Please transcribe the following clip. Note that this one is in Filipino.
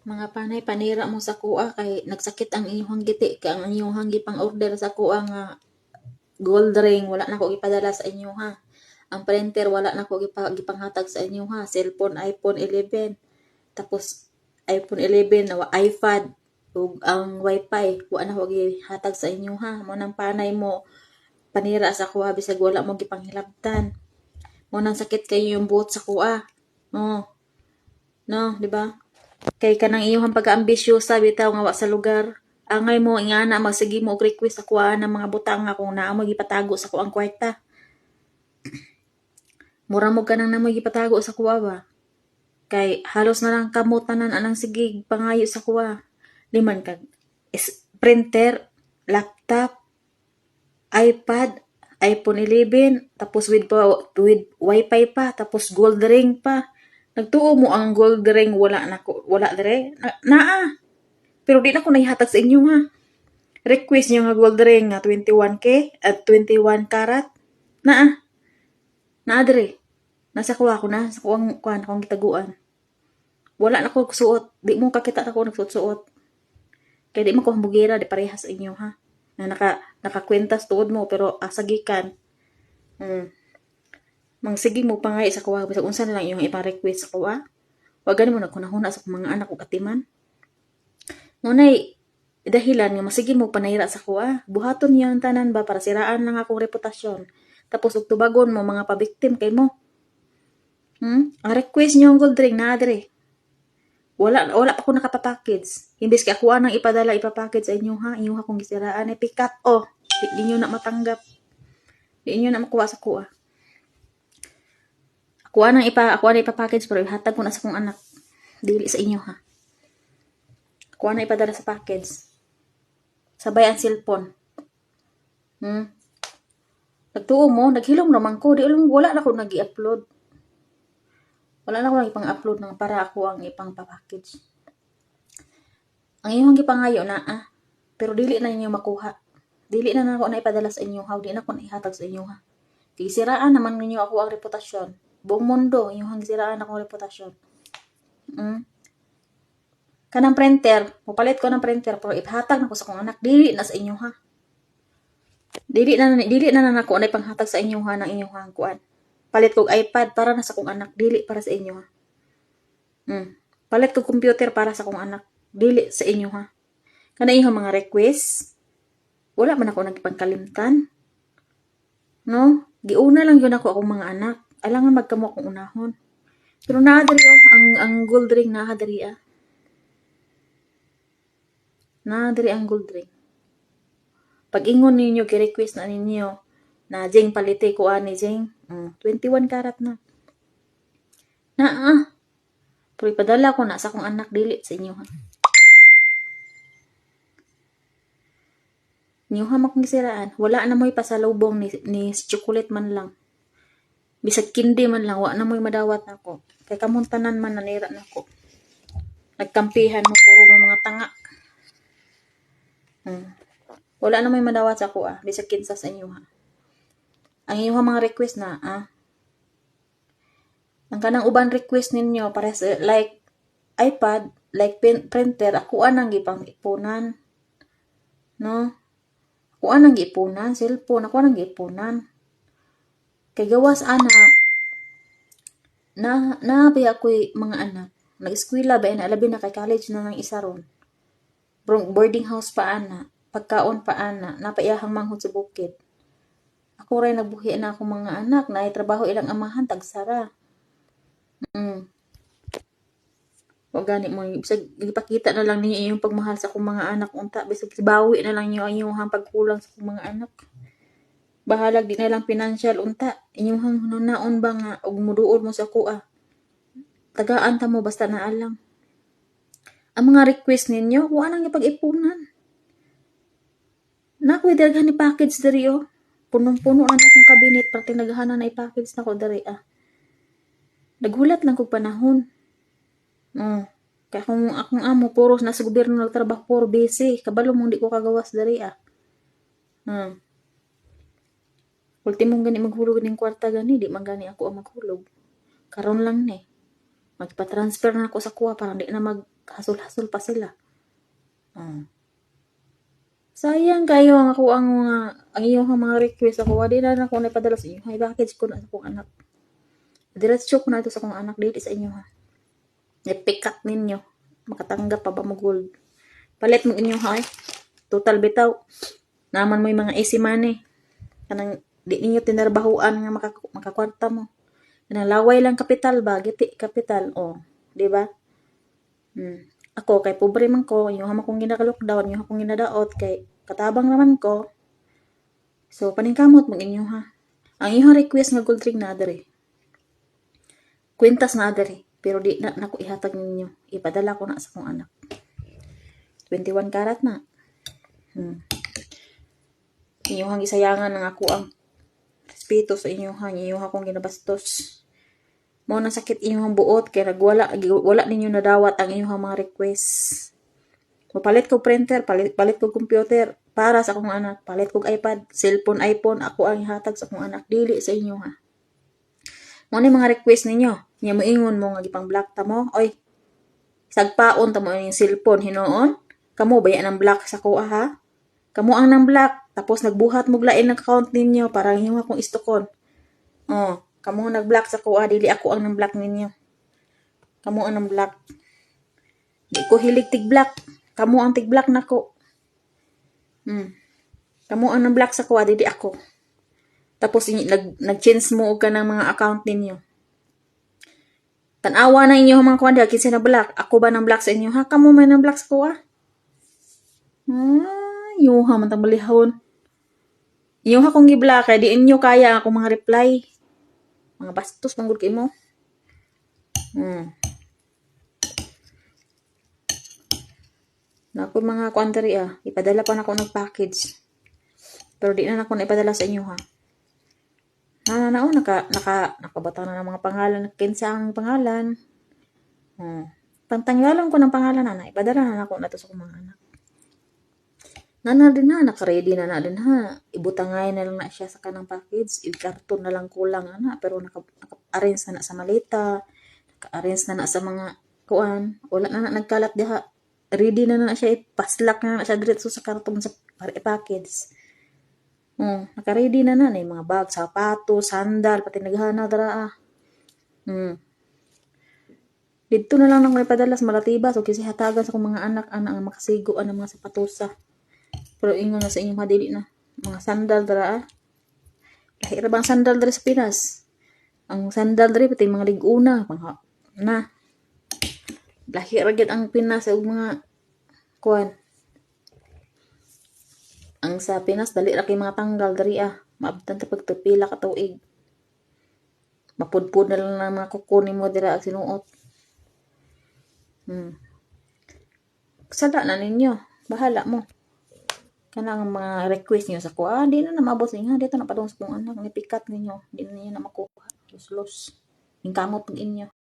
Mga panay panira mo sa kuha kay nagsakit ang inyong giti kay ang inyong gipang order sa kuha nga gold ring wala na ko ipadala sa inyo ha. Ang printer wala na ko gipanghatag sa inyo ha. Cellphone iPhone 11. Tapos iPhone 11 na iPad ug ang wifi wala na ko gihatag sa inyo ha. Mo nang panay mo panira sa kuha bisag wala mo gipanghilabtan. Mo nang sakit kayo yung buot sa kuha. No. No, di ba? Kay kanang iyong pagka-ambisyosa bitaw nga wa sa lugar. Angay mo ingana magsigi mo og request sa kuha ng mga butang nga kung naa mo gipatago sa kuang kwarta. Mura mo kanang namoy gipatago sa kuha ba? Kay halos na lang kamot tanan anang sigig pangayo sa kuha. Liman kag printer, laptop, iPad, iPhone 11, tapos with wifi pa, tapos gold ring pa. Nagtuo mo ang gold ring wala dire. Naa. Pero di na ko naihatag sa inyo ha. Request nyo nga gold ring nga 21K at 21 karat. Naa. Naa dire. Nasa kuha ko na. Sa kuwang akong gitaguan. Wala na ko suot. Di mo kakita na ko nagsuot-suot. Kaya di mo ko hambugira. Di parehas sa inyo ha. Na nakakwentas tuod mo pero asagikan. Mangsige mo pa nga sa kuha. Bisag unsa na lang yung ipa-request sa kuha. Wag gani mo nagkunahuna sa mga anak o katiman. Ngunay, dahilan nga masigin mo panayra sa kuha. Buhaton niyo ang tanan ba para siraan lang akong reputasyon. Tapos ug tubagon mo mga pabiktim kay mo. Ang request niyo ang gold ring na adre. Wala pa ko nakapapackage. Imbes kay ako nang ipapackage sa inyo ha. Inyo akong gisiraan ay pick-up. Di niyo na matanggap. Di niyo na makuha sa kuha. Ako nang ipapackage pero ihatag ko na sa kong anak. Dili sa inyo ha. Kuha na ipadala sa package. Sabay ang cellphone. Nagtuo mo, naghilom naman ko. Wala na ko nag-i-upload. Wala na ko ipang-upload ng para ako ang ipang-package. Ang iyong gipangayo na pero dili na ninyo makuha. Dili na ako na ipadala sa inyo ha. Dili na ko na ihatag sa inyo ha. Siraan naman ninyo ako ang reputasyon. Buong mundo, inyong siraan ako ang reputasyon. Kanang printer, mapalit ko ng printer pero ihatag na ko sa kong anak, dili na sa inyo ha. Dili na nako na ipanghatag sa inyo ha ng inyong kuan. Palit kog iPad para na sa kong anak, dili para sa inyo ha. Palit kog computer para sa kong anak, dili sa inyo ha. Kana inyong mga request, wala man ako nagipangkalimtan. No? Giuna lang yun ako akong mga anak. Alangan magkamo akong unahon. Pero naadari ang gold ring naadari Naadari ang gold ring. Pag ingon ninyo, ki-request na ninyo na Jeng palite ko ani Jeng. 21 karat na. Pero ipadala ko na sa akong anak dili sa inyo ha. Inyo ha makong gisiraan. Wala na mo'y pasalubong ni chocolate man lang. Bisag kindi man lang, wala na mo'y madawat nako. Kay kamuntanan man nanira nako. Nagkampihan mo puro mga tanga. Wala na may madawat sa ako bisag kinsa sa inyo ha. Ang inyong mga request na ang kanang uban request ninyo para sa like iPad, like printer, ako anang gipang ipunan. No? Ako anang gipunan, cellphone, ako anang gipunan. Kay gawas na ba ako'y mga anak. Nag-eskwela ba na labi na kay college na ng isa ron. Boarding house pa pagkaon pa napaiyahang manghod sa bukid. Ako rin nagbuhi na akong mga anak na trabaho ilang amahan tagsara. O gani mo bisag ipakita na lang ninyo yung pagmahal sa akong mga anak unta bisag bawi na lang niyo ang inyong pagkulang sa akong mga anak. Bahalag di na lang financial unta. Inyong naon ba nga og muduol mo sa kuha. Tagaan ta mo basta naalang. Ang mga request ninyo, wala nang ipag-ipunan. Nakoy daghan ni package diri Punong-puno na akong kabinet para tinaghanan na i-package na ko diri Naghulat lang kog panahon. Kaya kung akong amo puros na sa gobyerno nagtrabaho puro busy, kabalo mong di ko kagawas diri Ultimong gani maghulog ning kwarta gani, di man gani ako ang maghulog. Karon lang ni. Magpa-transfer na ako sa kuha para di na hasol-hasol pa sila. Sayang kayo ang ako ang iyong mga request ako. Di na ako naipadala sa inyo. Ay, bakit ko na sa akong anak. Diretso ko na ito sa akong anak. Dili sa inyo ha. Ipikat ninyo. Makatanggap pa ba mo gold. Palit mo inyo ha. Total bitaw. Naman mo yung mga easy money. Kanang di ninyo tinarbahuan nga makakwarta mo. Kanang laway lang kapital ba? Giti kapital. Di ba? Ako, kay pobre man ko, yung akong ginaka-lockdown, yung akong ginadaot, kay katabang naman ko. So, paningkamot mag inyo ha. Ang inyong request nga gold ring na adere. Kwintas na adere. Pero di na ko ihatag ninyo. Ipadala ko na sa akong anak. 21 karat na. Inyong isayangan ng ako ang respeto sa inyo ha. Inyong akong ginabastos. Mo na sakit inyong buot kaya wala ninyo nadawat ang inyong mga request. Palit ko printer, palit ko computer para sa akong anak, palit ko iPad, cellphone, iPhone, ako ang ihatag sa akong anak, dili sa inyo ha. Mo ni mga request ninyo, nya moingon mo nga gipang block ta mo, oy. Sagpaon ta mo yung cellphone hinuon, kamo baya nang block sa ko ha. Kamo ang nang block, tapos nagbuhat mo lain ng account ninyo para inyong akong istokon. Kamu nag-block sa kuha, dili ako ang nang-block ninyo. Kamu ang nang-block. Di ko hilig tig-block. Kamu ang tig-block na ko. Kamu ang nang-block sa kuha, dili ako. Tapos nag-change mo ka ng mga account ninyo. Tanawa na inyo mga kuha, kinsa na block. Ako ba nang-block sa inyo ha? Kamu may nang-block sa kuha? Yuha man tang balihon. Yuha kong gi-block, di inyo kaya ako mga reply. Mga bastos manggod kay mo. Naku mga kuanteri ipadala pa na ako ng package. Pero di na ako ipadala sa inyo ha. Nakabata na ng mga pangalan. Kinsa ang pangalan. Pantanggalan ko ng pangalan na ipadala na ako na to sa mga anak. Din na, naka-ready na din ha. Ibutangay na lang na siya sa kanang package. I-karton na lang kulang pero naka-arrange na sa malita. Naka-arrange na sa mga kuan. Wala na nagkalat diha. Ready na siya. Ipaslak na siya diretso sa karton sa package. Naka-ready na yung mga bag, sapato, sandal, pati naghana dara Dito na lang ako ipadala sa Malatiba. So kasi hatagan sa akong mga anak ang makasigo ang mga sapatosa. Pero ingon na sa inyong madili na. Mga sandal dara Lahira bang sandal dara sa Pinas? Ang sandal dara pati mga liguna. Lahira gid ang Pinas sa mga kuan. Ang sa Pinas dali ra kay mga tanggal diri Maabtan ta pagtapila ka tuig. Mapudpud na lang ng mga kukunin mo dira ang sinuot. Sada na ninyo. Bahala mo. Kanang mga request niyo sa kuha, di na mabot ninyo. Dito na padung sa kong anak. Nipikat ninyo. Di na niyo na makuha. Los. Ingkamot ng inyo.